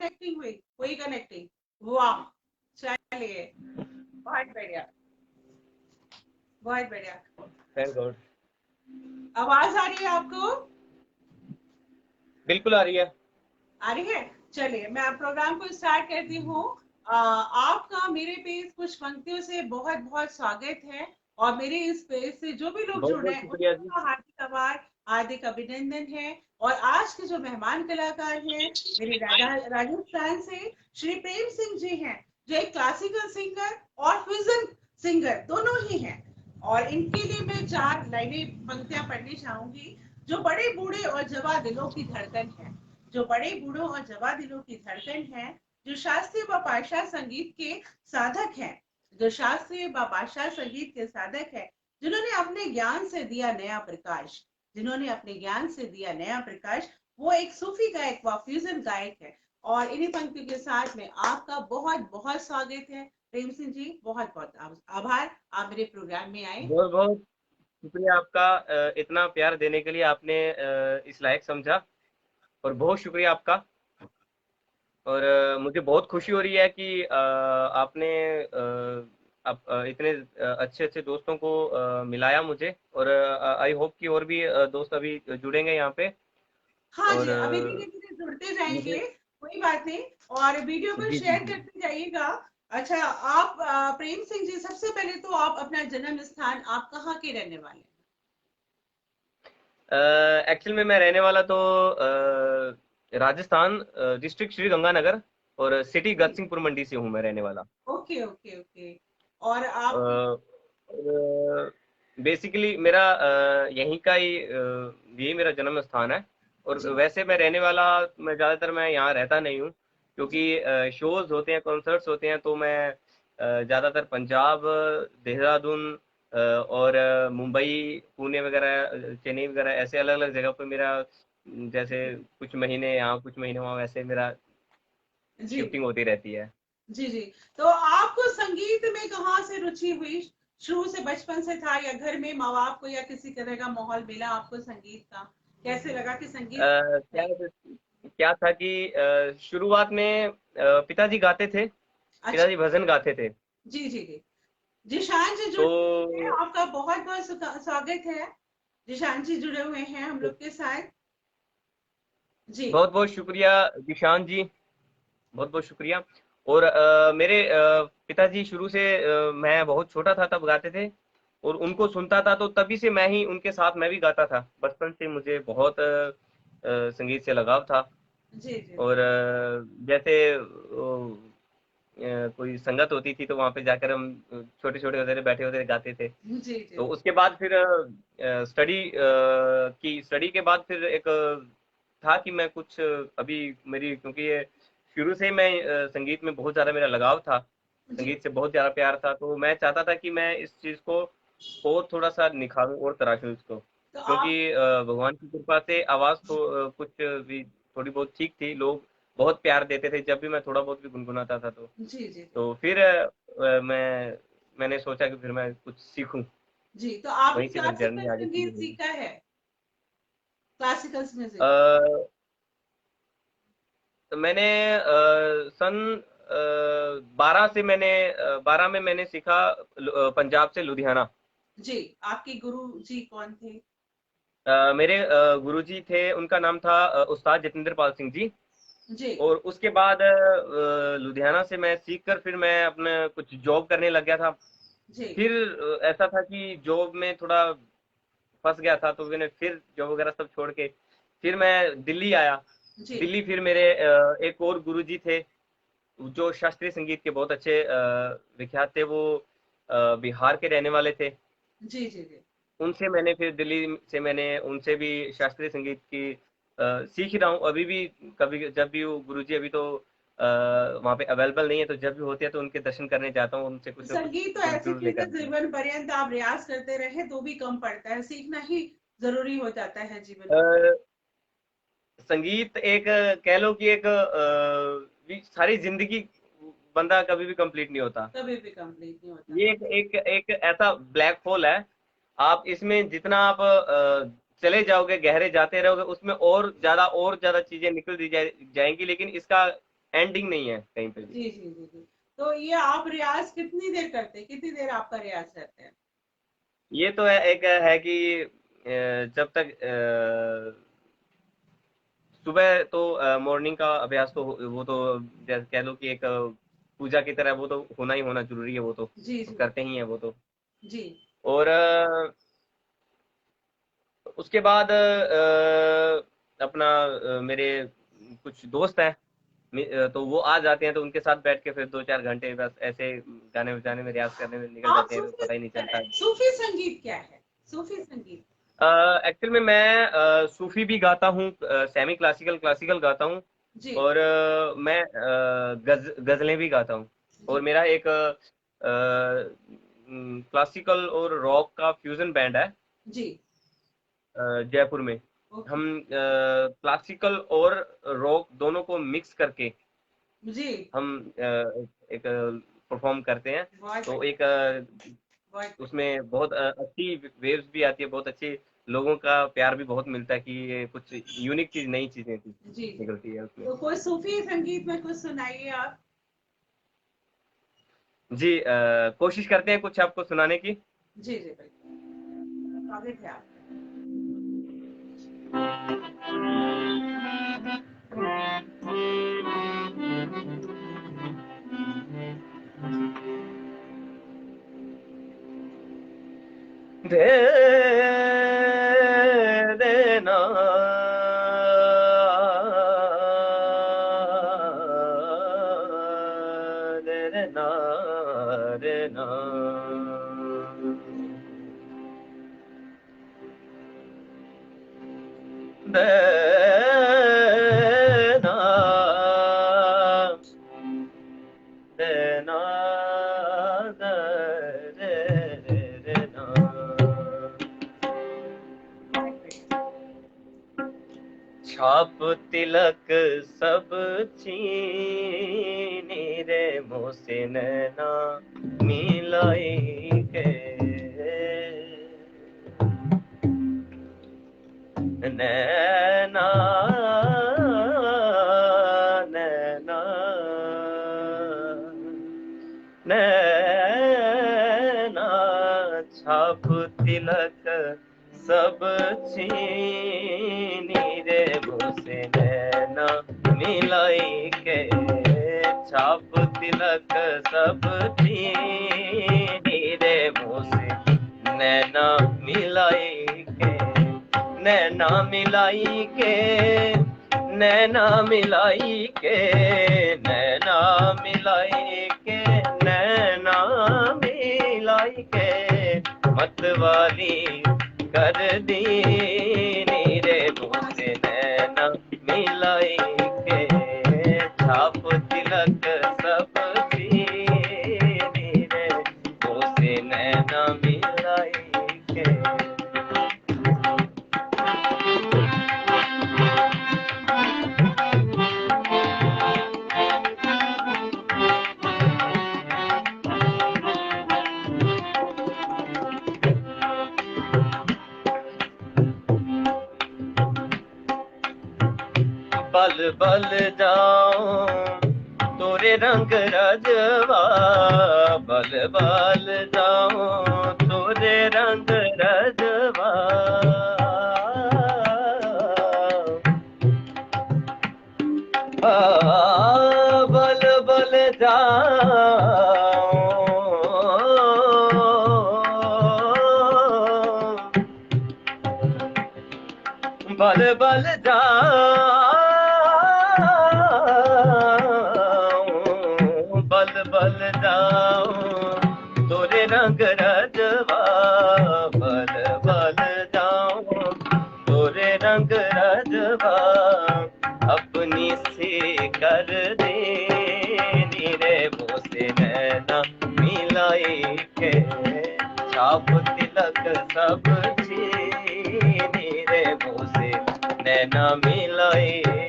Connecting हुई, हुई connecting. वाह, चलिए, बहुत बढ़िया, बहुत बढ़िया। Thank God. आवाज आ रही है आपको? बिल्कुल आ रही है। आ रही है। चलिए, मैं प्रोग्राम को स्टार्ट करती हूँ। आपका मेरे पे कुछ पंक्तियों से बहुत बहुत स्वागत है। और मेरे इस पेज से जो भी लोग बहुत जुड़ रहे बहुत हैं उन शुक्रिया जी। सबका हार्दिक आभार, हार्दिक अभिनंदन है। और आज के जो मेहमान कलाकार हैं मेरे राजस्थान से श्री प्रेम सिंह जी हैं, जो एक क्लासिकल सिंगर और फ्यूजन सिंगर दोनों ही हैं। और इनके लिए मैं 4 लाइनें पंक्तियां पढ़नी चाहूंगी। जो बड़े बूढ़े और जवा दिलों की धड़कन है, जो बड़े बूढ़ों और जवा दिलों की धड़कन है, जो शास्त्रीय व पाश्चात्य संगीत के साधक हैं, जो शास्त्रीय व पाश्चात्य संगीत के साधक है, जिन्होंने अपने ज्ञान से दिया नया प्रकाश, जिन्होंने अपने ज्ञान से दिया नया प्रकाश, वो एक सूफी गायक व फ्यूजन गायक है। और इन्हीं पंक्ति के साथ में आपका बहुत बहुत स्वागत है प्रेम सिंह जी, बहुत बहुत आभार, आप मेरे प्रोग्राम में आए। बहुत बहुत शुक्रिया आपका, इतना प्यार देने के लिए आपने इस लायक समझा, और बहुत शुक्रिया आपका। और मुझे बहुत खुशी हो रही है कि आपने आप इतने अच्छे अच्छे दोस्तों को मिलाया मुझे, और आई होप कि और भी दोस्त अभी जुड़ेंगे यहाँ पे। हाँ और जी, अभी धीरे धीरे जुड़ते जाएंगे, मुझे कोई बात नहीं। और वीडियो को जी जी शेयर जी। करते जाइएगा। अच्छा, आप प्रेम सिंह जी, सबसे पहले तो आप अपना जन्म स्थान, आप कहाँ के रहने वाले हैं? एक्चुअल में मैं रहने वाला तो राजस्थान, डिस्ट्रिक्ट श्री गंगानगर, और सिटी जी, गतसिंहपुर मंडी से हूँ मैं रहने वाला। Okay okay okay. और आप? बेसिकली मेरा यहीं का ही यही मेरा जन्म स्थान है। और जी वैसे मैं रहने वाला, मैं ज़्यादातर मैं यहाँ रहता नहीं हूँ, जी क्योंकि शोज होते हैं, कॉन्सर्ट्स होते हैं, तो मैं ज़्यादातर पंजाब, देहरादून, और मुंबई, पुणे वगैरह, चेन्नई वगैरह, ऐसे अलग अलग जगह पर मेरा जैसे कुछ महीने यहाँ कुछ महीने वहाँ, वैसे मेरा जी शिफ्टिंग होती रहती है। जी जी। तो आपको संगीत में कहाँ से रुचि हुई? शुरू से बचपन से था, या घर में माँ बाप को या किसी तरह का माहौल मिला आपको संगीत का? कैसे लगा कि संगीत क्या है? क्या था कि शुरुआत में पिताजी गाते थे, अच्छा, पिताजी भजन गाते थे। जी जी जी। जिशान जी तो जुड़े हुए हैं, आपका बहुत बहुत स्वागत है। जिशान जी जुड़े हुए हैं हम लोग के साथ। जी बहुत बहुत शुक्रिया जिशान जी, बहुत बहुत शुक्रिया। और मेरे पिताजी शुरू से, मैं बहुत छोटा था तब गाते थे, और उनको सुनता था, तो तभी से मैं ही उनके साथ मैं भी गाता था। बचपन से मुझे बहुत संगीत से लगाव था। जी जी और जैसे कोई संगत होती थी, तो वहाँ पे जाकर हम छोटे छोटे होते थे, बैठे होते थे, गाते थे। जी जी तो जी। उसके बाद फिर स्टडी के बाद फिर एक था कि मैं कुछ अभी मेरी, क्योंकि ये शुरू से ही मैं संगीत में बहुत ज़्यादा मेरा लगाव था, जी। संगीत से बहुत ज़्यादा प्यार था, तो मैं चाहता था कि मैं इस चीज़ को और थोड़ा सा निखारूं और तराशूं इसको, तो आप? क्योंकि भगवान की कृपा से आवाज़ तो कुछ भी थोड़ी बहुत ठीक थी, लोग बहुत प्यार देते थे जब भी मैं थोड़ा बहुत भी गुनगुनाता था। तो जी जी जी। फिर मैंने सोचा कि फिर मैं कुछ सीखूं, जी, तो आपने वहीं से मेरी क्लासिकल जर्नी आगे शुरू संगीत हुई। सीखा है? Classical music? अ, तो मैंने सन 12 से मैंने 12 में मैंने सीखा, पंजाब से लुधियाना। जी। आपके गुरु जी कौन थे? मेरे गुरुजी थे, उनका नाम था उस्ताद जतिंदर पाल सिंह जी। जी और उसके बाद लुधियाना से मैं सीख कर फिर मैं अपना कुछ जॉब करने लग गया था। जी फिर ऐसा था कि जॉब में थोड़ा फंस गया था, तो मैंने फिर जॉब वगैरह सब छोड़ के फिर मैं दिल्ली आया। जी दिल्ली फिर मेरे एक और गुरुजी थे, जो शास्त्रीय संगीत के बहुत अच्छे विख्यात थे, वो बिहार के रहने वाले थे। जी जी जी। उनसे मैंने फिर दिल्ली से मैंने उनसे भी शास्त्रीय संगीत की सीख रहा हूँ अभी भी। कभी जब भी वो गुरुजी अभी तो वहाँ पे अवेलेबल नहीं है, तो जब भी होते हैं तो उनके दर्शन करने जाता हूँ, उनसे कुछ ना कुछ संगीत तो ऐसी जरूर चीज लेकर है, आता हूँ। जीवन पर्यंत आप रियाज करते रहे तो भी कम पड़ता है, सीखना ही जरूरी हो जाता है जीवन में। अ, संगीत एक कह लो कि एक सारी जिंदगी बंदा कभी भी कंप्लीट नहीं होता। कभी भी कंप्लीट नहीं होता। ये एक ऐसा ब्लैक होल है, आप इसमें जितना आप चले जाओगे, गहरे जाते रहोगे, उसमें और ज्यादा चीजें निकल दी जाएंगी, लेकिन इसका एंडिंग नहीं है कहीं पे भी। जी जी जी जी। तो ये आप रियाज कितनी देर करते हैं, कितनी देर आपका रियाज रहता है? ये तो है, एक है कि जब तक सुबह तो मॉर्निंग का अभ्यास तो वो तो जैसे कह लो कि एक पूजा की तरह वो तो होना ही होना जरूरी है, वो तो जी जी करते ही है वो तो। जी और उसके बाद अपना मेरे कुछ दोस्त हैं, तो वो आ जाते हैं, तो उनके साथ बैठ के फिर 2-4 घंटे बस ऐसे गाने बजाने में, रियाज करने में निकल आप जाते हैं, तो सूफी पता ही नहीं चलता। सूफी संगीत क्या है? सूफी संगीत। एक्चुअल में मैं सूफी भी गाता हूँ, सेमी क्लासिकल क्लासिकल गाता हूँ, जी और मैं गजलें भी गाता हूँ। और जी मेरा एक क्लासिकल और रॉक का फ्यूजन बैंड है जी। जयपुर में। ओके। हम क्लासिकल और रॉक दोनों को मिक्स करके जी। हम एक परफॉर्म करते हैं। बहुत तो बढ़िया। एक बहुत बढ़िया। उसमें बहुत अच्छी वेव्स भी आती है, बहुत अच्छे लोगों का प्यार भी बहुत मिलता है कि ये कुछ यूनिक चीज, नई चीजें जी जी। निकलती है उसमें। तो कोई सूफी संगीत में कुछ सुनाइए आप। जी, कोशिश करते हैं कुछ आपको सुनाने की। जी जी बिल्कुल, स्वागत है आपका। दे देना दे देना देना देना देना दे देना। बहुत बढ़िया। छाप तिलक सब चीनी रे मोसे नैना मिलाई के, नैना नैना नैना छाप तिलक सब चीनी रे मुझसे नैना मिलाई के, छाप तिलक सब चीनी रे मुझसे नैना मिलाई के, नैना मिलाई के, नैना मिलाई के, नैना मिलाई के, नैना मिलाई के, मतवाली कर दी रे मुझसे नैना मिलाई के, छाप तिलक सब चीनी रे मुझसे नैना मिलाई के। बल बल जाऊं तोरे रंग रजवा, बल बल जाऊं तोरे रंग रजवा, बल बल जाऊं, बल बल जाऊं, बल बल जाऊं तोरे रंग रजवा, बल बल जाऊं तोरे रंग रजवा, अपनी सी कर दे रे मोसे नैना मिलाई के, छाप तिलक सब चीनी रे मोसे नैना मिलाई के।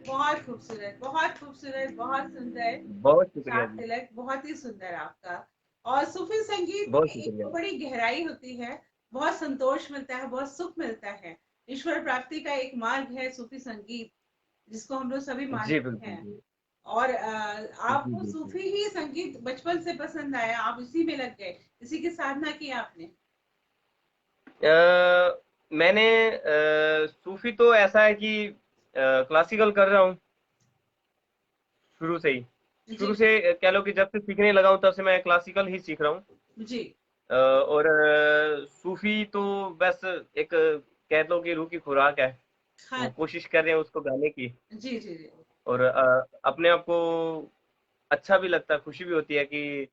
बहुत खूबसूरत, बहुत खूबसूरत, बहुत सुंदर। बहुत शुक्रिया चाप जी। तिलक बहुत ही सुंदर आपका। और सूफी संगीत में बहुत एक शुक्रिया। तो बड़ी गहराई होती है, बहुत संतोष मिलता है, बहुत सुख मिलता है। ईश्वर प्राप्ति का एक मार्ग है सूफी संगीत, जिसको हम लोग सभी जी मानते बिल्कुल हैं। जी। और जी आपको बिल्कुल। सूफी ही संगीत बचपन से पसंद आया, आप इसी में लग गए, इसी की साधना की आपने। मैंने सूफी तो ऐसा है कि क्लासिकल कर रहा हूँ शुरू से ही। जी शुरू से कह लो कि जब से सीखने लगा हूँ तब से मैं क्लासिकल ही सीख रहा हूँ। जी और सूफी तो बस एक कह लो कि रूह की खुराक है। हाँ वो कोशिश कर रहे हैं उसको गाने की। जी जी जी और अपने आप को अच्छा भी लगता है, खुशी भी होती है कि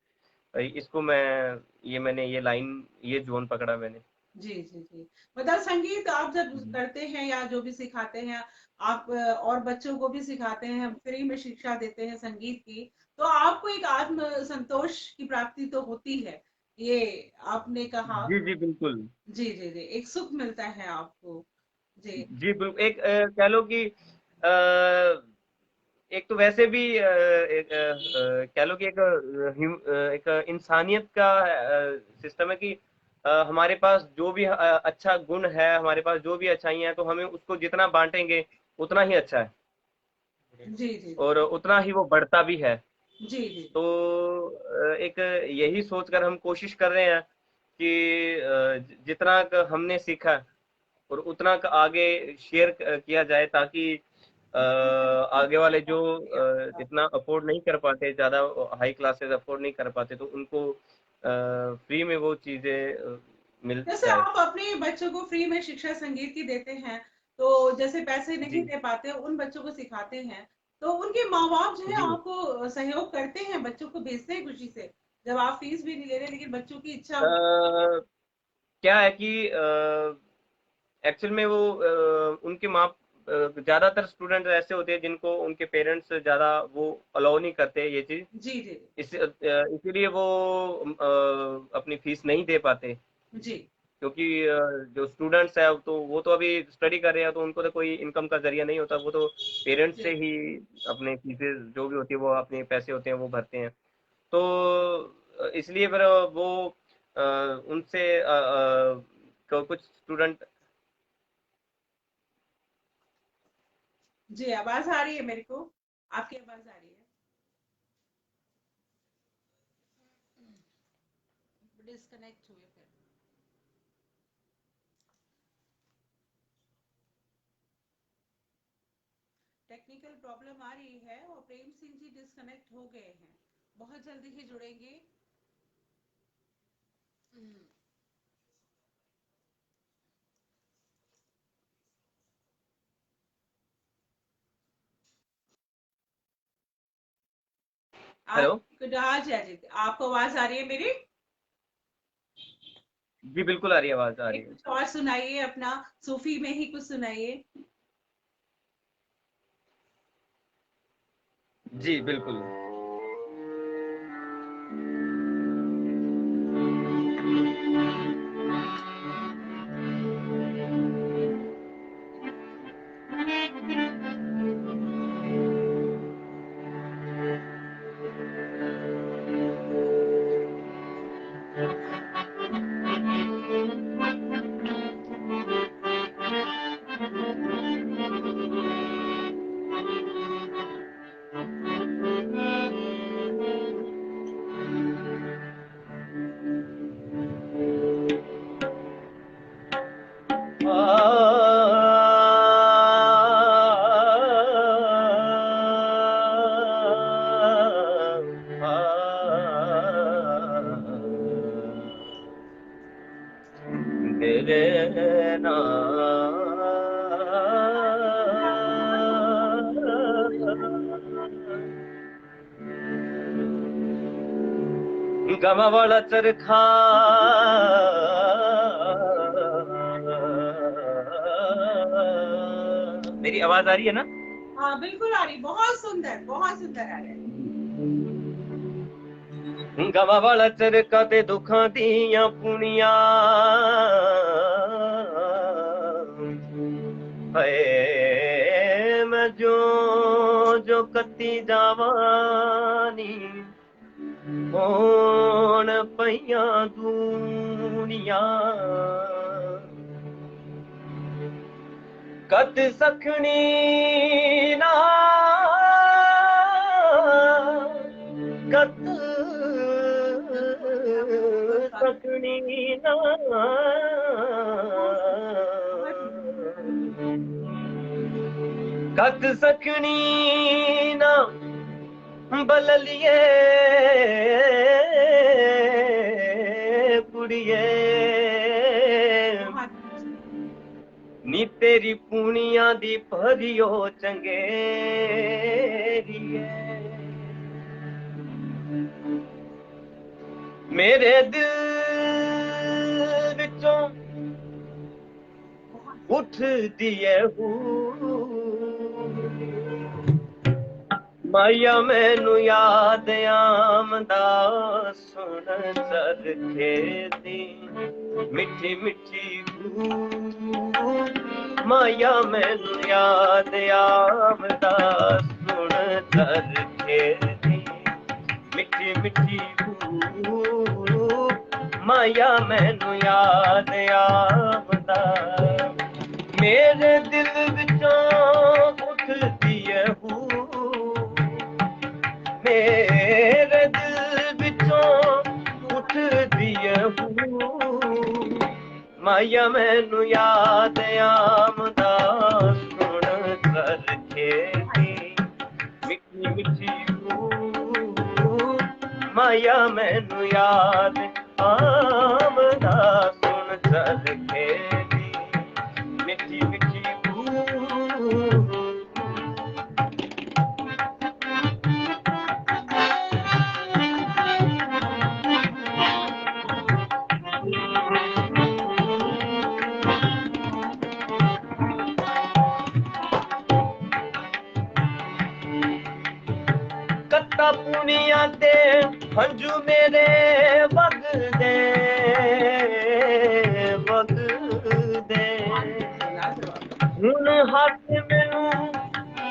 इसको मैंने ये लाइन, ये जोन पकड़ा मैंने। जी जी जी। मतलब संगीत आप जब करते हैं या जो भी सिखाते हैं, आप और बच्चों को भी सिखाते हैं, फ्री में शिक्षा देते हैं संगीत की, तो आपको एक आत्म संतोष की प्राप्ति तो होती है, ये आपने कहा। जी जी बिल्कुल। जी जी जी, एक सुख मिलता है आपको। जी जी बिल्कुल। एक कह लो कि एक तो वैसे भी एक कह लो कि एक इंसानियत का सिस्टम है कि हमारे पास जो भी अच्छा गुण है, हमारे पास जो भी अच्छाइयाँ हैं, तो हमें उसको जितना बांटेंगे उतना ही अच्छा है जी जी और उतना ही वो बढ़ता भी है। जी जी तो एक यही सोचकर हम कोशिश कर रहे हैं कि जितना हमने सीखा और उतना आगे शेयर किया जाए, ताकि आगे वाले जो जितना अफोर्ड नहीं कर पाते, ज़्यादा हाई क्लासेस अफोर्ड नहीं कर पाते, तो उनको फ्री में वो चीज़ें मिल जैसे जाए। आप अपने बच्चों को फ्री में शिक्षा संगीत की देते हैं, तो जैसे पैसे नहीं जी दे पाते उन बच्चों को सिखाते हैं, तो उनके माँ बाप जो है जी। आपको सहयोग करते हैं, बच्चों को भेजते हैं खुशी से, जब आप फीस भी नहीं ले रहे लेकिन बच्चों की इच्छा होती क्या है कि एक्चुअल में वो उनके माँ ज़्यादातर स्टूडेंट ऐसे होते हैं जिनको उनके पेरेंट्स ज़्यादा वो अलाउ नहीं करते ये चीज़। है। जी जी इसीलिए वो अपनी फीस नहीं दे पाते, जी क्योंकि जो स्टूडेंट्स है तो वो तो अभी स्टडी कर रहे हैं, तो उनको तो कोई इनकम का जरिया नहीं होता, वो तो पेरेंट्स से जी ही अपने फीसेस जो भी होती है वो अपने पैसे होते हैं वो भरते हैं। तो इसलिए फिर वो उनसे कुछ स्टूडेंट। जी, आवाज आ रही है मेरे को, आपकी आवाज आ रही है। डिस्कनेक्ट हुए फिर। टेक्निकल प्रॉब्लम आ रही है और प्रेम सिंह जी डिस्कनेक्ट हो गए हैं, बहुत जल्दी ही जुड़ेंगे। हम्म, आज हेलो। आज अजीत, आपको आवाज आ रही है मेरी? जी बिल्कुल आ रही है, आवाज आ रही एक है। कुछ और सुनाइए अपना, सूफी में ही कुछ सुनाइए। जी बिल्कुल। तेरे गम वाला चरखा मेरी आवाज आ रही है ना? हाँ बिल्कुल आ रही, बहुत सुंदर आ रहा है। गवा वाला चरखा ते दुखां दियां पुनिया है, मैं जो जो कती जावानी होण पईयां दुनिया कद सखनी ना कद सखनी ना कद सखनी ना बललिए कुड़िए नी तेरी पुनिया दी भरियो चंगेरिए मेरे दिल विचों उठ दिए माया मैनू याद आमदा सुन चरखे दी मिठी मिठी माया मैनू याद आमदा सुन चरखे दी मिठी मिठी माया मैनू याद आमदा मेरे दिल विचों उठदी है मेरे दिल विचों उठदी है माया मैनू याद आमदा सुन चरखे दी मिठी मिठी माया मैनू याद आमदा सुन चरखे दी मिठी मिठी कत्ता पुनिया ते हंजू मेरे वगदे हुन हाथ मैनू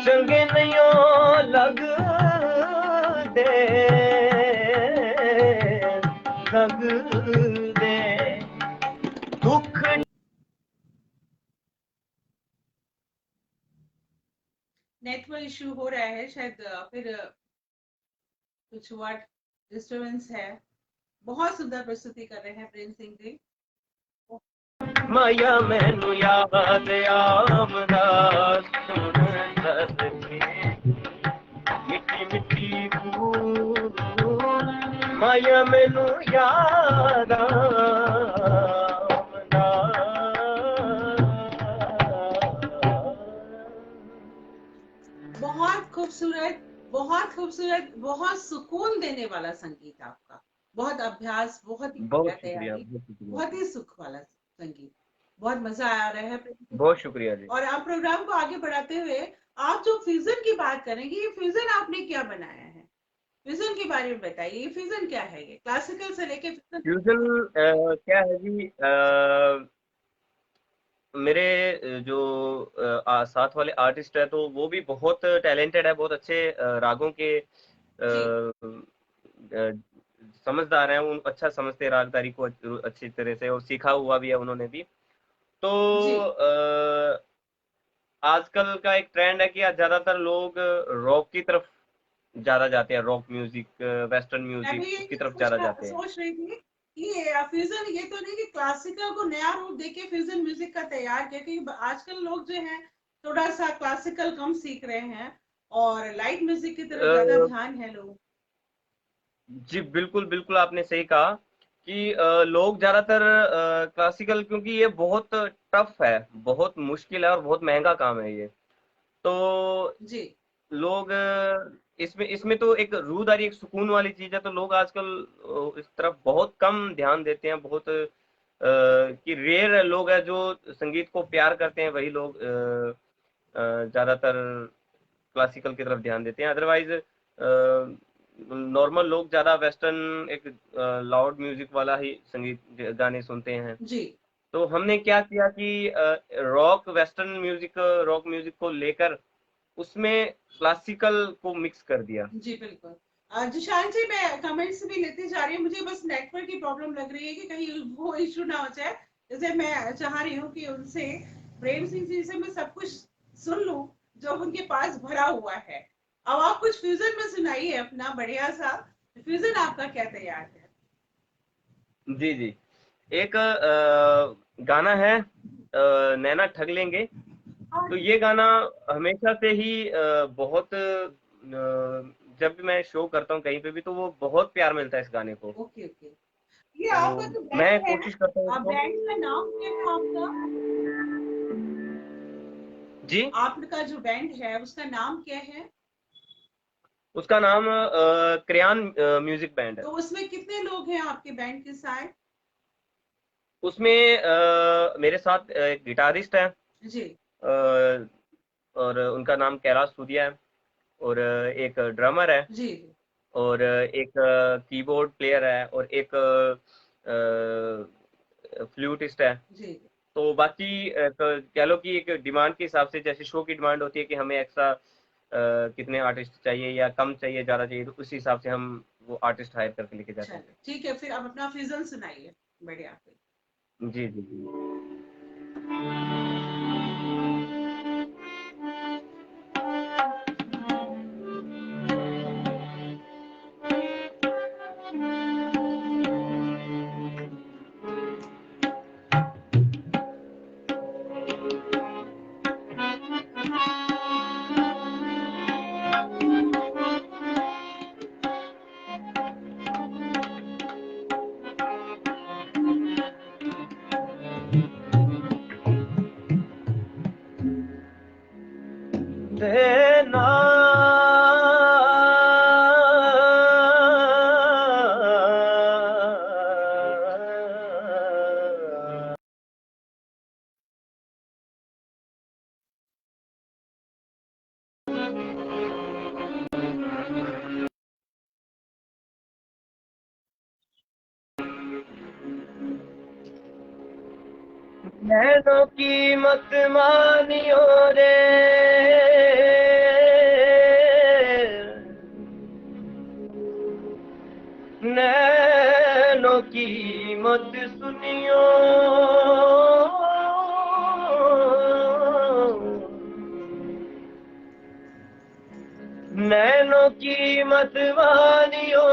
चंगे नहीं लगदे दुख नेटवर्क इशू हो रहा है शायद, फिर कुछ वर्ड डिस्टरबेंस है। बहुत सुंदर प्रस्तुति कर रहे हैं प्रेम सिंह जी। माया मैनू याद आमदा सुन चरखे मिठी मिठी माया मैनू याद आमदा बहुत खूबसूरत, बहुत खूबसूरत, बहुत सुकून देने वाला संगीत आपका। बहुत अभ्यास, बहुत ही तैयारी, बहुत ही सुख वाला संगीत। बहुत मजा आ रहा है। बहुत शुक्रिया जी। और आप प्रोग्राम को आगे बढ़ाते हुए आप जो फ्यूजन की बात करेंगे, ये फ्यूजन आपने क्या बनाया है? फ्यूजन के बारे में बताइए। ये फ्यूजन क्या है? ये क्लासिकल से लेके फ्यूजन क्या है जी? मेरे जो साथ वाले आर्टिस्ट है तो वो भी बहुत टैलेंटेड है, बहुत अच्छे रागों के समझदार हैं, उन अच्छा समझते हैं रागदारी को अच्छी तरह से, और सीखा हुआ भी है उन्होंने भी। तो आजकल का एक ट्रेंड है कि ज्यादातर लोग रॉक की तरफ ज्यादा जाते हैं, रॉक म्यूजिक, वेस्टर्न म्यूजिक की तरफ ज्यादा जाते हैं। सोच रही थी कि फ्यूजन ये तो नहीं कि क्लासिकल को नया रूप देके फ्यूजन म्यूजिक का तैयार किया, क्योंकि आजकल लोग जो है थोड़ा सा क्लासिकल कम सीख रहे हैं और लाइट म्यूजिक की तरफ ज्यादा ध्यान है लोग। जी बिल्कुल बिल्कुल, आपने सही कहा कि लोग ज्यादातर क्लासिकल, क्योंकि ये बहुत टफ है, बहुत मुश्किल है और बहुत महंगा काम है ये, तो जी लोग इसमें इसमें तो एक रूहदारी, एक सुकून वाली चीज है, तो लोग आजकल इस तरफ बहुत कम ध्यान देते हैं। बहुत कि रेयर लोग हैं जो संगीत को प्यार करते हैं, वही लोग ज्यादातर क्लासिकल की तरफ ध्यान देते हैं। अदरवाइज नॉर्मल लोग ज्यादा वेस्टर्न, एक लाउड म्यूजिक वाला ही संगीत गाने सुनते हैं जी। तो हमने क्या किया कि rock western music, rock music को लेकर उसमें क्लासिकल को मिक्स कर दिया। जी बिल्कुल। जिशान जी, मैं कमेंट्स भी लेती जा रही हूँ, मुझे बस नेटवर्क की प्रॉब्लम लग रही है कि कहीं वो इशू ना हो जाए। जैसे मैं चाह रही हूँ कि उनसे प्रेम सिंह जी से मैं सब कुछ सुन लूं जो उनके पास भरा हुआ है। अब आप कुछ फ्यूजन में सुनाइए अपना बढ़िया सा फ्यूजन, आपका क्या तैयार है? जी जी, एक गाना है नैना ठग लेंगे। तो ये गाना हमेशा से ही बहुत जब भी मैं शो करता हूँ कहीं पे भी, तो वो बहुत प्यार मिलता है इस गाने को। Okay okay. ये तो आपका जो मैं बैंड है, कोशिश करता हूँ आप इसको। बैंड का नाम क्या है आपका? जी, आपका जो बैंड है उसका नाम क्या है? उसका नाम क्रेयॉन म्यूजिक बैंड है। तो उसमें कितने लोग हैं आपके बैंड के साथ? उसमें मेरे साथ एक गिटारिस्ट है, जी और उनका नाम कैलाश सूर्या है, और एक ड्रमर है, जी और एक कीबोर्ड प्लेयर है, और एक फ्लूटिस्ट है। जी। तो बाकी कह लो कि एक डिमांड के हिसाब से, जैसे शो की डिमांड होती है कि हमें एक्स्ट्रा कितने आर्टिस्ट चाहिए या कम चाहिए, ज़्यादा चाहिए, तो उस हिसाब से हम वो आर्टिस्ट हायर करके लेके जाते हैं। चलो ठीक है, फिर आप अपना फ्यूजन सुनाइए बढ़िया से। जी जी जी। देना नैनों की मत मानियो रे, नैनों की मत सुनियो, नैनों की मत मानियो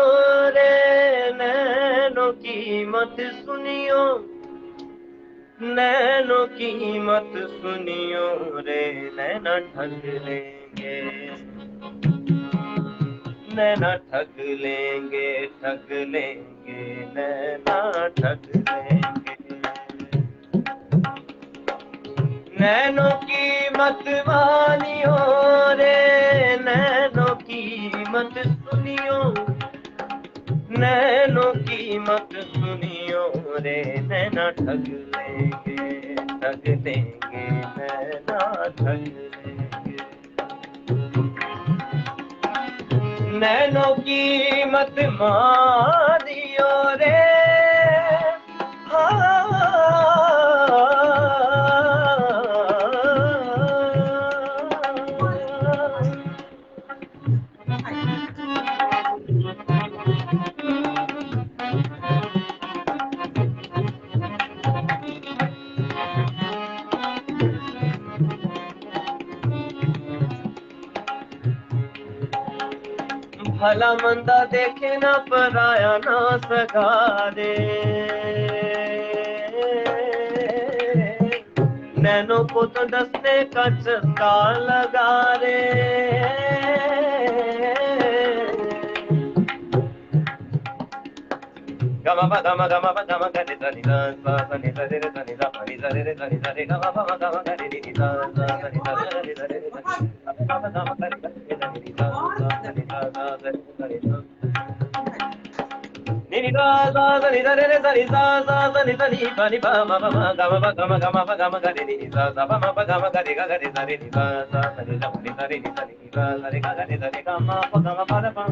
रे, नैनों की मत सुनियो, नैनों की मत सुनियो रे, नैना ठग लेंगे, नैना ठग लेंगे, ठग लेंगे, नैना ठग लेंगे। नैनों की मत मानियो रे, नैनों की मत सुनियो, नैनों की मत सुनियो रे, नैना ठग लेंगे, ठग लेंगे, नैना ठग लेंगे। नैनों की मत मानियो रे, भला मंदा देखे ना पराया ना सगा रे, नैनों को तो डसने का चस्का लगा रे, गमा pa gama gama pa gama ga ni sa ni sa sa ni sa re re sa ni sa pa ni sa re re sa ni sa re gama pa gama ga ni ni sa sa ni sa re re sa re re sa ni gama gama ga ni sa ni sa sa ni sa sa ni sa ni ni sa sa sa ni sa re re sa ni sa sa ni sa ni pa ni pa ma pa ma gama pa gama ga ni ni sa sa pa ma pa gama ga ni sa re ni sa sa ni sa pa ni sa re ni sa ni sa re ga ni sa re gama pa gama pa pa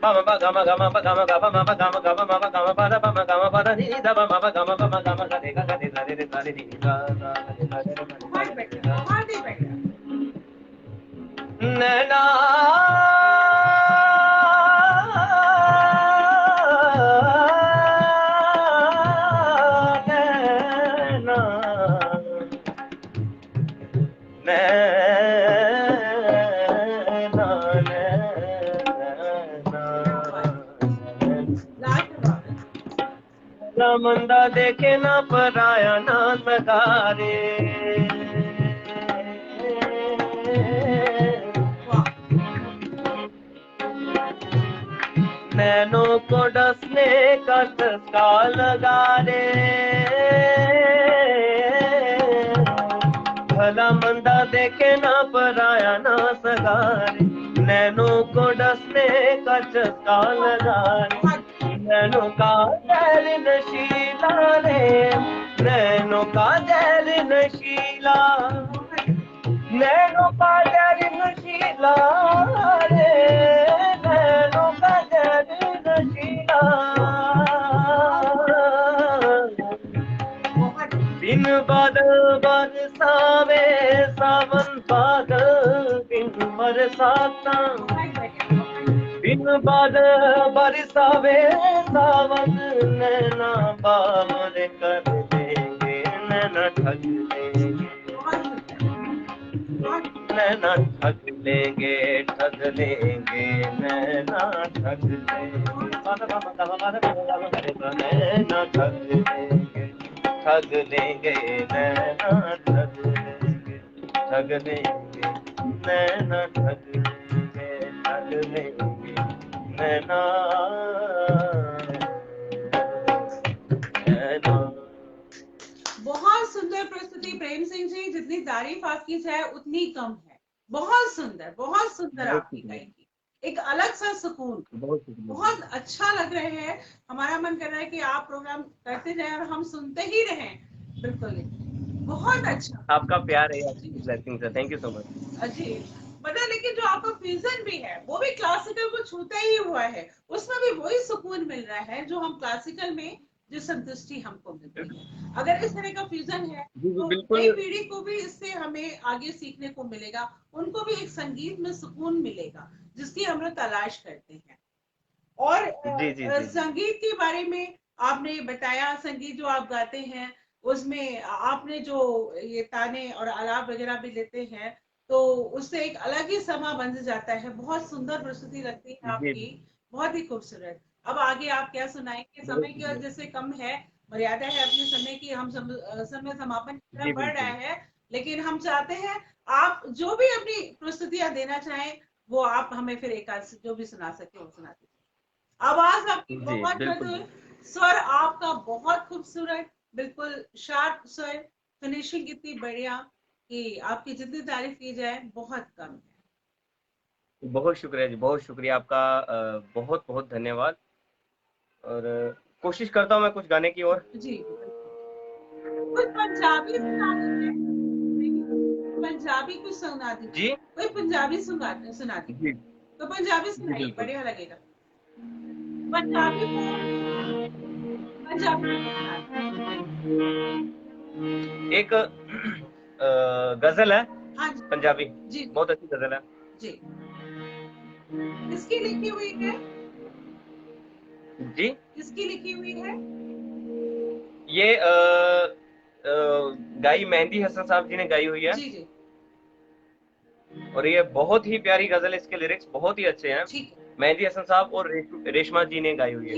Gama pa gama gama pa gama gama ma pa gama gama ma pa gama pa da pa ma gama pa da ni da pa ma pa gama ga re ga ni sa re re sa re ni sa sa re sa re re sa बहुत re re बढ़िया, sa बहुत ही बढ़िया। नैना नैना भला मंदा देखे ना पराया ना सगारे, नैनों को डसने का चस्का लगा रे, भला मंदा देखे ना पराया ना सगारे, नैनों को डसने का चस्का लगा रे, नैनों का जैल नशीला रे, नैनों का जैल नशीला, नैनों का जैल नशीला रे, नैनों का जैल नशीला, बिन बादल बरसावे सावन बादल बिन बरसाता, बिन बादल बरसावे सावन, नैना बावर कर देंगे, नैना ठग लेंगे, नैना ठग लेंगे, ठग लेंगे, नैना ठग लेंगे, नैना ठग लेंगे, ठग लेंगे, नैना ठग लेंगे, ठग लेंगे, नैना ठग लेंगे, ठग लेंगे, नैना, नैना। बहुत सुंदर प्रस्तुति प्रेम सिंह जी, जितनी तारीफ आपकी है उतनी कम है। बहुत सुंदर आपकी गायकी, एक अलग सा सुकून, बहुत अच्छा लग रहे हैं। हमारा मन कर रहा है कि आप प्रोग्राम करते जाएं और हम सुनते ही रहें। बिल्कुल, बहुत अच्छा। आपका प्यार है, आपकी ब्लेसिंग है, थैंक यू सो मच जी। पता, लेकिन जो आपका फ्यूजन भी है वो भी क्लासिकल को छूता ही हुआ है, उसमें भी वही सुकून मिल रहा है जो हम क्लासिकल में, जो संतुष्टि हमको मिलती है। अगर इस तरह का फ्यूजन है तो नई पीढ़ी को भी इससे हमें आगे सीखने को मिलेगा, उनको भी एक संगीत में सुकून मिलेगा जिसकी हम लोग तलाश करते हैं। और संगीत के बारे में आपने बताया, संगीत जो आप गाते हैं उसमें आपने जो ये ताने और आलाप वगैरह भी लेते हैं, तो उससे एक अलग ही समा बन जाता है। बहुत सुंदर प्रस्तुति लगती है आपकी, बहुत ही खूबसूरत। अब आगे आप क्या सुनाएंगे? समय की वजह से कम है, मर्यादा है अपने समय की, हम समय समापन की तरफ बढ़ रहा है, लेकिन हम चाहते हैं आप जो भी अपनी प्रस्तुतियां देना चाहें वो आप हमें फिर एक जो भी सुना सके वो सुना दीजिए। आवाज आपकी बहुत मधुर, स्वर आपका बहुत खूबसूरत, बिल्कुल शार्प स्वर, फिनिशिंग इतनी बढ़िया कि आपकी जितनी तारीफ की जाए बहुत कम है। बहुत शुक्रिया जी, बहुत शुक्रिया आपका, बहुत बहुत धन्यवाद। और कोशिश करता हूँ मैं कुछ गाने की ओर। जी, कुछ पंजाबी सुना दीजिए, पंजाबी कुछ सुना दीजिए, कोई पंजाबी सुना दीजिए, तो पंजाबी सुनाइए, बढ़िया लगेगा। पंजाबी एक गजल है, हाँ पंजाबी जी, बहुत अच्छी गजल है जी। किसकी लिखी हुई है जी? किसकी लिखी हुई है? ये गाई मेहंदी हसन साहब जी ने गाई हुई है। जी जी। और ये बहुत ही प्यारी गजल है, इसके लिरिक्स बहुत ही अच्छे हैं। मेहंदी हसन साहब और रेशमा जी ने गाई हुई है।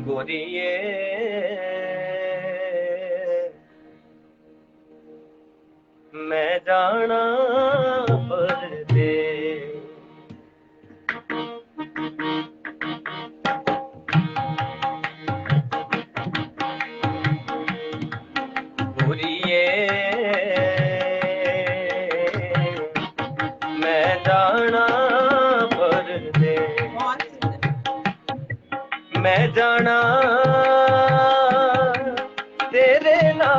गोरिये मैं जाना परदेस, गोरिये मैं जाना परदेस, मैं जाना तेरे नाल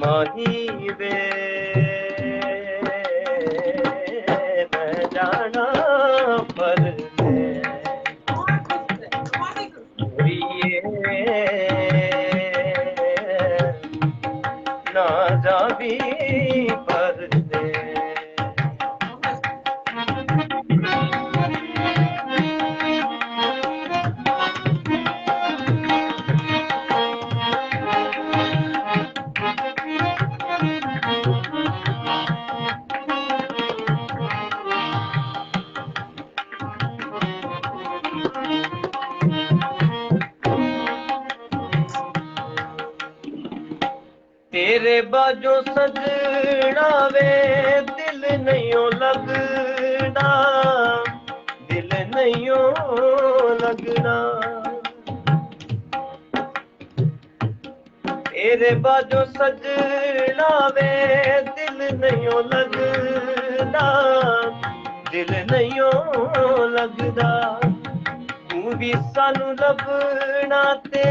माही वे, मैं जाना परदेस, गोरिये ना जावी परदेस। तेरे बाजो सजना वे दिल नहीं लगना, दिल नहीं लगना। तेरे बाजो सजना वे दिल नहीं लगना, दिल नहीं लगदा। तू भी सानू लभना ते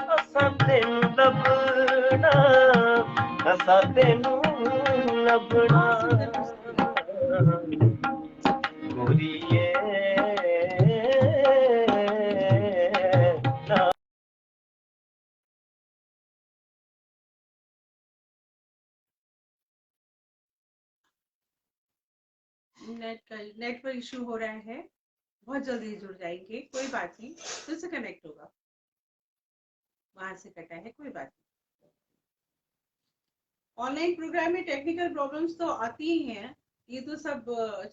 असां तेनू लभना, असां तेनू लभना। बहुत सुंदर प्रस्तुति। गोरिए नेट पर इशू हो रहा है, बहुत जल्दी जुड़ जाएंगे, कोई बात नहीं, फिर से कनेक्ट होगा। वहां से कटा है, कोई बात नहीं। ऑनलाइन प्रोग्राम में टेक्निकल प्रॉब्लम्स तो आती ही हैं, ये तो सब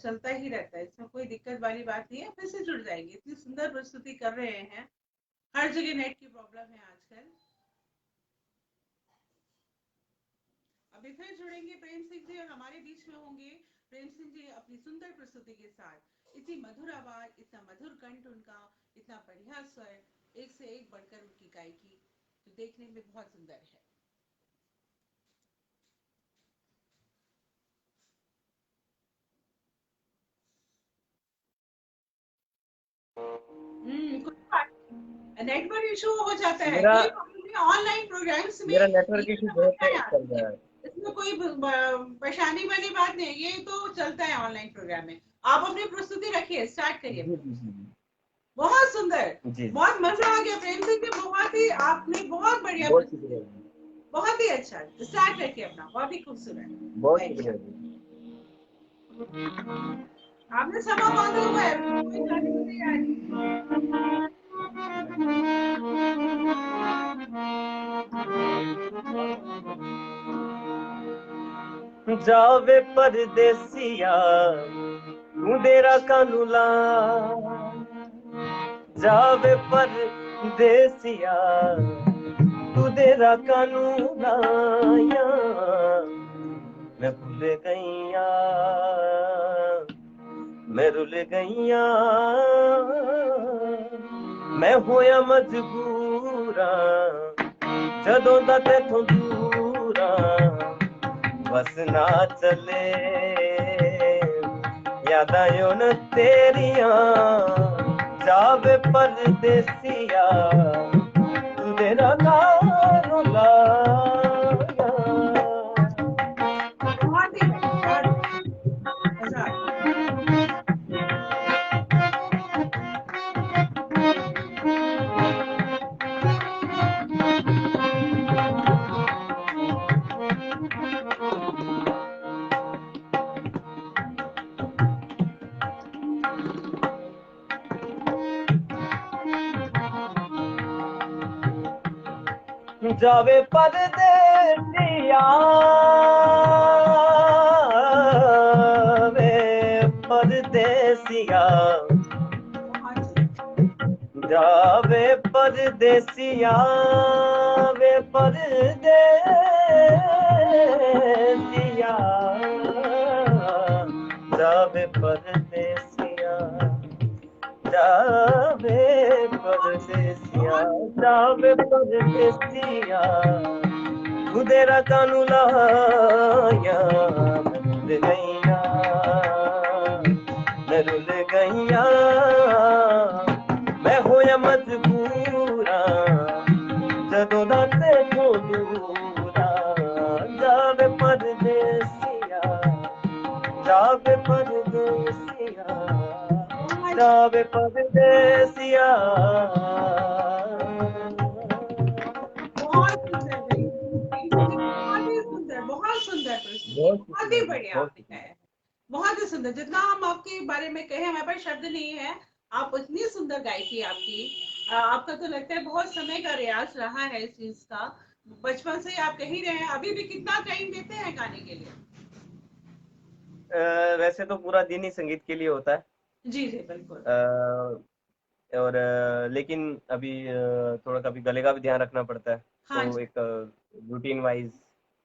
चलता ही रहता है, इसमें कोई दिक्कत वाली बात नहीं है। फिर से जुड़ जाएंगे, इतनी सुंदर प्रस्तुति कर रहे हैं। हर जगह नेट की प्रॉब्लम है आजकल। अभी फिर जुड़ेंगे प्रेम सिंह जी और हमारे बीच में होंगे प्रेम सिंह जी अपनी सुंदर प्रस्तुति के साथ। इतनी मधुर आवाज, इतना मधुर कंठ उनका, इतना बढ़िया स्वर, एक से एक बढ़कर उनकी गायकी, जो देखने में बहुत सुंदर है। कोई बात नहीं, नेटवर्क इशू हो जाता है, मेरा कोई प्रॉब्लम नहीं। ऑनलाइन प्रोग्राम्स में मेरा ये नेटवर्क इशू सब बहुत होता है चल आजकल। रहा है। इसमें कोई परेशानी वाली बात नहीं, ये तो चलता है ऑनलाइन प्रोग्राम में। आप अपनी प्रस्तुति रखिए, स्टार्ट करिए जी अपना। जी जी बहुत सुंदर, जी। बहुत मजा आ गया प्रेम सिंह जी, बहुत ही आपने बहुत बढ़िया बहुत प्रस्तुति, शुक्रिया जी। बहुत ही अच्छा। स्टार्ट रखिए अपना, बहुत ही खूबसूरत। बहुत थैंक शुक्रिया यू। जी। आपने समा बांधा हुआ है, कोई जाने की तैयारी। जावे परदेसिया तू डेरा कानूला, जावे परदेसिया तू डेरा कानूला। मैं भूल गईया, मैं रुल गईया, मैं होया मजबूरा जदों दा तेथों दूरा। बस ना चले यादां यो न तेरियां, जावे परदेसिया तू तेरा नाम लाया। बहुत ही बढ़िया, बहुत मजा आ गया। जावे परदेसिया वे परदेसिया, बहुत सुंदर। जावे परदेसिया वे परदेसिया, जावे परदेसिया, जावे परदेसिया, जावे परदेसिया तू तेरा कानू लाया। मैं भूल गईया, मैं रुल गईया, मैं होया मजबूरा जदों दा तेथों दूरा। जावे परदेसिया, जावे परदेसिया, बहुत जावे परदेसिया। बहुत सुंदर गई प्रेम सिंह जी, बहुत ही सुंदर, बहुत सुंदर प्रस्तुति, बहुत बहुत शुक्रिया ही जी, बढ़िया बहुत आपने गाया शुक्रिया। है। बहुत ही सुंदर, जितना हम आपके बारे में कहें हमारे पास शब्द नहीं है। आप इतनी सुंदर गायकी आपकी। आपका तो लगता है बहुत समय का रियाज रहा है इस चीज का। बचपन से आप कह ही रहे हैं, अभी भी कितना टाइम देते हैं गाने के लिए। वैसे तो पूरा दिन ही संगीत के लिए होता है। जी जी बिल्कुल। और लेकिन अभी थोड़ा कभी गले का भी ध्यान रखना पड़ता है, हाँ तो जी। एक रूटीन वाइज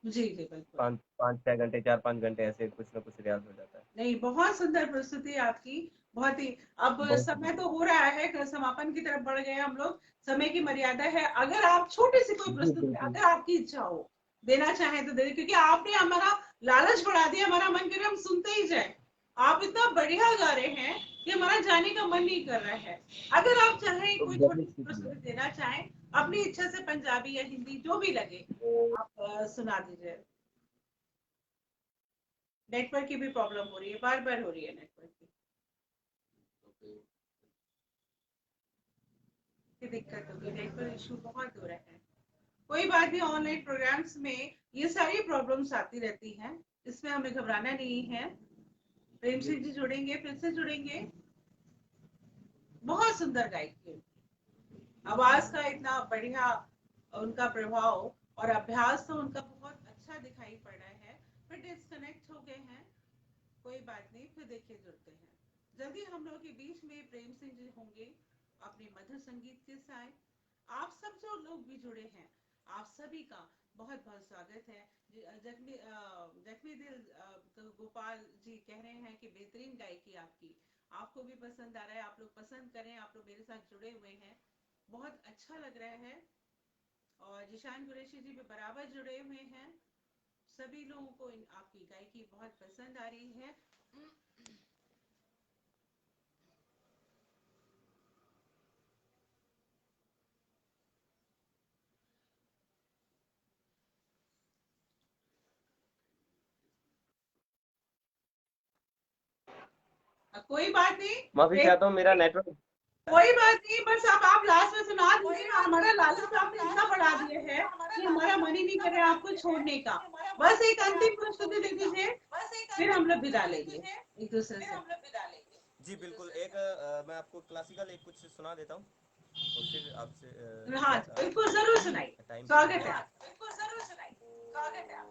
जी जी बिल्कुल। 5-6 घंटे, 4-5 घंटे ऐसे कुछ ना कुछ रियाज हो जाता है। नहीं, बहुत सुंदर प्रस्तुति आपकी। बहुत ही। अब बहुत समय शुक्रिया। तो हो रहा है कि समापन की तरफ बढ़ गए हम लोग। समय की मर्यादा है। अगर आप छोटी सी कोई जी प्रस्तुति, बिल्कुल। अगर आपकी इच्छा हो देना चाहें तो दे दें, क्योंकि आपने हमारा लालच बढ़ा दिया, हमारा मन करे हम सुनते ही जाए। आप इतना बढ़िया गा रहे हैं कि हमारा जाने का मन नहीं कर रहा है। अगर आप चाहें तो कोई छोटी बहुत सी शुक्रिया। प्रस्तुति देना चाहें, अपनी इच्छा से, पंजाबी या हिंदी जो भी लगे, आप सुना दीजिए। नेटवर्क की भी प्रॉब्लम हो रही है, बार बार हो रही है नेटवर्क की दिक्कत होगी। नेटवर्क इशू बहुत हो रहा है। कोई बात नहीं, ऑनलाइन प्रोग्राम्स में ये सारी प्रॉब्लम्स आती रहती हैं। इसमें हमें घबराना नहीं है। प्रेम सिंह जी जुड़ेंगे, फिर से जुड़ेंगे। बहुत सुंदर गायकी है। आवाज का इतना बढ़िया उनका प्रभाव और अभ्यास तो उनका बहुत अच्छा दिखाई पड़ रहा है। फिर डिस्कनेक्ट हो गए हैं। कोई बात नहीं, फिर देखिए जुड़ते हैं। जल्दी हम लोग के बीच में प्रेम सिंह जी होंगे अपने मधुर संगीत के साथ। आप सब जो लोग भी जुड़े हैं, आप सभी का बहुत बहुत स्वागत है। जख्मी जख्मी दिल तो गोपाल जी कह रहे हैं कि बेहतरीन गायकी आपकी, आपको भी पसंद आ रहा है। आप लोग पसंद करें, आप लोग मेरे साथ जुड़े हुए हैं, बहुत अच्छा लग रहा है। और जिशान कुरैशी जी भी बराबर जुड़े हुए हैं। सभी लोगों को आपकी गायकी बहुत पसंद आ रही है। कोई बात नहीं। माफी चाहता हूँ, मेरा नेटवर्क। कोई बात नहीं, बस अब आप लास्ट में सुना दीजिए। हमारा लालच आपने इतना बढ़ा दिया है कि हमारा मन ही नहीं कर रहा है आपको छोड़ने का। बस एक अंतिम प्रस्तुति दे दीजिए, फिर हम लोग विदा लेंगे एक दूसरे से। जी बिल्कुल। एक मैं आपको क्लासिकल एक कुछ सुना देता हूँ और फिर आपसे हाँ थोड़ा बिल्कुल, जरूर सुनाइए। टाइम भी हो स्वागत गया है है। आप। बिल्कुल जरूर सुनाइए। स्वागत है आप।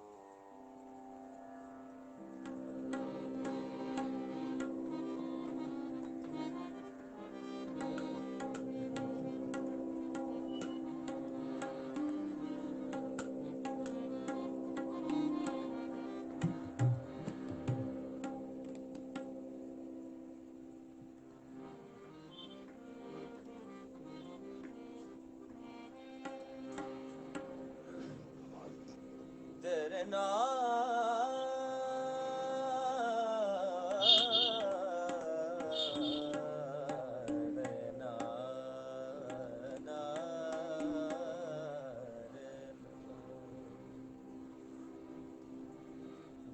तेरे नाल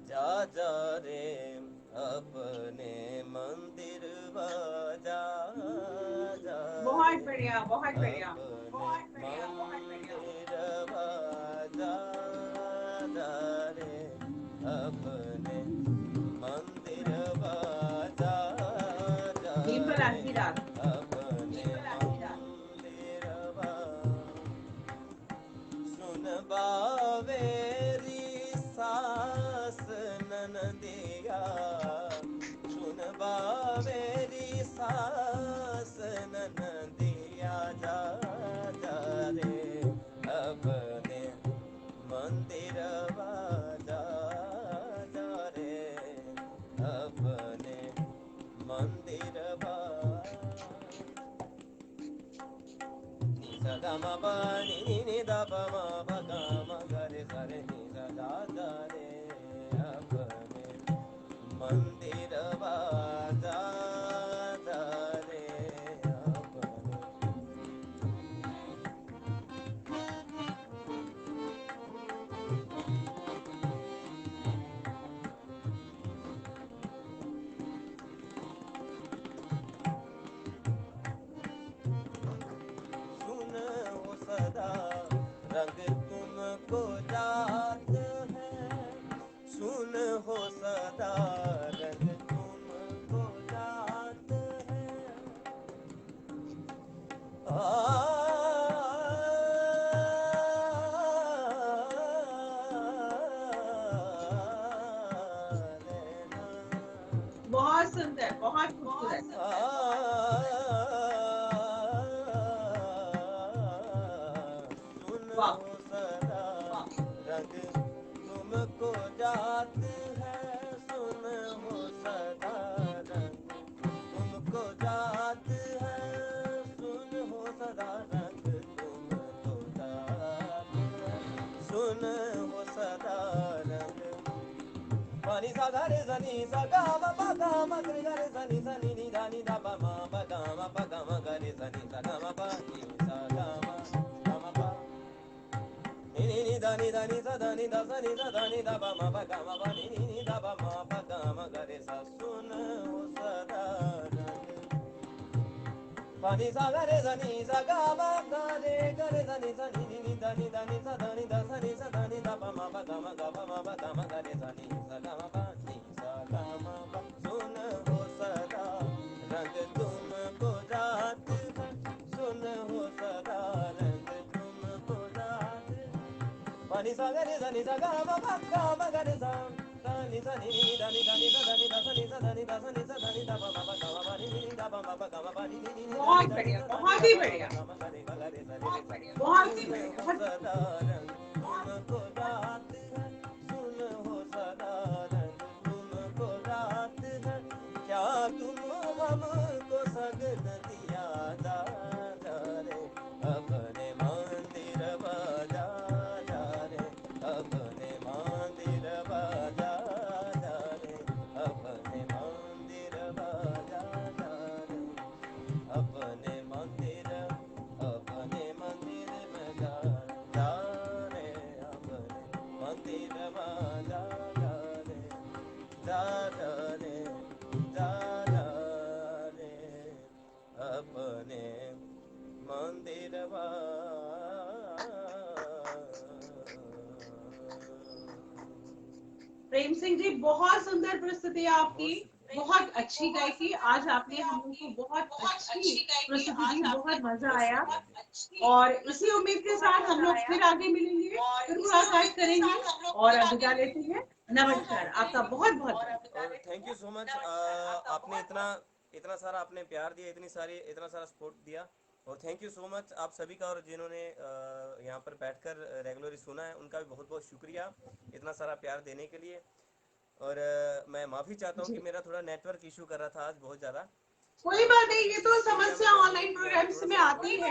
जा जा रे अपने मंदिर बजा जा बहुत रे बढ़िया, बहुत बढ़िया। अपने मंदिर बजा जा रे अपने मंदिर बजा जा भीमपल रे आधी रात। अपने मंदिर सुन बावेरी सास ननदिया सुन बावेरी सास ननदिया जा जा रे अपने मंदिर जा जा रे अपने मंदिर सदा म पानी नि नि द प म प ग म ग रे सा रे नि सा दा दा रे अपने मंदिर बाजा दा रे अपने सुन वो सदा रंग तुमको जात है सुन हो सदा रंग तुमको जात है बहुत सुंदर, बहुत खूबसूरत। सुन वाह। हो सदा रंग गा रे सा नी सा गा मा पा गा मा गा रे गा रे सा नी नी धा नी धा पा मा गा मा पा गा मा गा रे सा नी सा गा मा पा नी सा गा मा पा नी धा नी धा नी सा धा नी धा सा नी धा धा नी धा पा मा पा गा मा पा नी धा पा मा पा गा मा गा रे सा सुन हो सदा पानी सा गा रे सा नी सा गा मा गा रे सा नी सा नी धा नी धा नी सा धा नी धा सा नी धा पा मा पा गा मा गा मा गा रे सा नी सा गा मा पा नी सा गा मा पा सुन हो सदा रंग तुमको रात भर सुन हो सदा रंग तुमको रात पानी सा गा रे सा नी सा गा मा पा गा मा गा रे सा नी सा नी धा नी धा नी सा धा नी धा सा नी धा नी धा सा नी धा नी धा पा मा पा गा मा पा नी धा पा मा पा गा मा पा नी बहुत बढ़िया, बहुत ही बढ़िया, बहुत ही बढ़िया, बहुत सदा रंग तुमको रात है सुन हो सदा रंग तुमको रात है क्या तुम हमको सगन दिया जा रे अपने मंदिर बजा जा रे अपने मंदिर बजा जा रे अपने मंदिर बजा जा रे अपने मंदिर में जा रे अपने मंदिर में जा रे जा रे जा रे अपने मंदिर प्रेम सिंह जी, बहुत सुंदर प्रस्तुति आपकी, बहुत अच्छी गायकी। आज आपने हम लोग को बहुत अच्छी प्रस्तुति दी, बहुत मजा आया। और इसी उम्मीद के साथ हम लोग फिर आगे मिलेंगे, फिर मुलाकात करेंगे और विदा लेते हैं। नमस्कार, आपका बहुत बहुत थैंक यू सो मच। आपने इतना सारा आपने प्यार दिया, इतना सारा सपोर्ट दिया, और थैंक यू सो मच आप सभी का। और जिन्होंने यहाँ पर बैठकर रेगुलरली सुना है, उनका भी बहुत बहुत शुक्रिया इतना सारा प्यार देने के लिए। और मैं माफ़ी चाहता हूँ कि मेरा थोड़ा नेटवर्क इशू कर रहा था आज बहुत ज़्यादा। कोई बात नहीं, ये तो समस्या ऑनलाइन प्रोग्राम्स में आती है,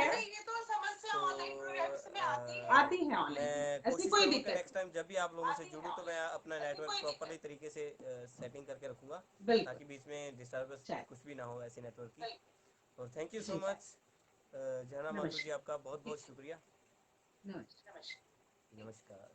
आती है ऑनलाइन, मैं ऐसी कोशिश कोई करूँगा कि दिक्कत नेक्स्ट टाइम जब भी आप लोगों से जुड़ूँ तो मैं अपना नेटवर्क प्रॉपरली तरीके से सेटिंग करके रखूँगा, ताकि बीच में डिस्टर्बेंस कुछ भी ना हो ऐसी नेटवर्क की। और thank you so much Jahna Mathur ji, आपका बहुत बहुत शुक्रिया। नमस्कार। नमस्कार।